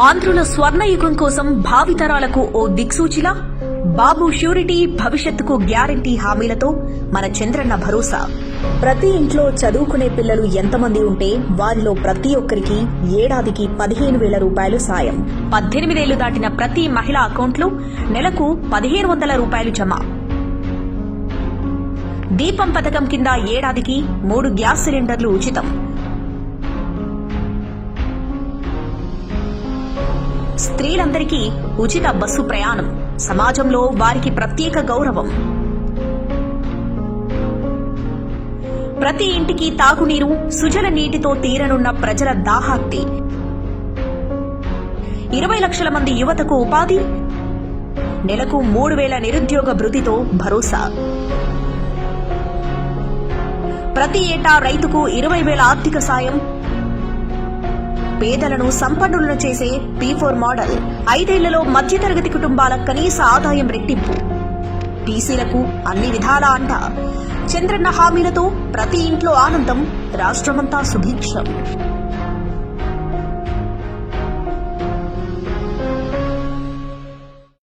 ఆంధ్రుల స్వర్ణయుగం కోసం భావితరాలకు ఓ దిక్సూచిలా బాబు ష్యూరిటీ భవిష్యత్తుకు గ్యారంటీ హామీలతో మన చంద్రన్న భరోసా. ప్రతి ఇంట్లో చదువుకునే పిల్లలు ఎంతమంది ఉంటే వారిలో ప్రతి ఒక్కరికి ఏడాదికి 15,000 రూపాయలు సాయం. 18 ఏళ్లు దాటిన ప్రతి మహిళ అకౌంట్లో నెలకు 1,500 రూపాయలు జమ. దీపం పథకం కింద ఏడాదికి 3 గ్యాస్ సిలిండర్లు ఉచితం. స్త్రీలందరికీ ఉచిత బస్సు ప్రయాణం. సమాజంలో వారికి ప్రత్యేక గౌరవం. ప్రతి ఇంటికి తాగునీరు, సుజల నీటితో తీరనున్న ప్రజల దాహార్తి. 20 లక్షల మంది యువతకు ఉపాధి. నెలకు 3,000 నిరుద్యోగ భృతితో భరోసా. ప్రతి ఏటా రైతుకు 20,000 ఆర్థిక సాయం. పేదలను సంపన్నులను చేసే P4 మోడల్. 5 ఏళ్లలో మధ్యతరగతి కుటుంబాల కనీస ఆదాయం రెట్టింపు. బీసీలకు అన్ని విధాలా అంట. చంద్రన్న హామీలతో ప్రతి ఇంట్లో ఆనందం, రాష్ట్రమంతా సుభిక్షం.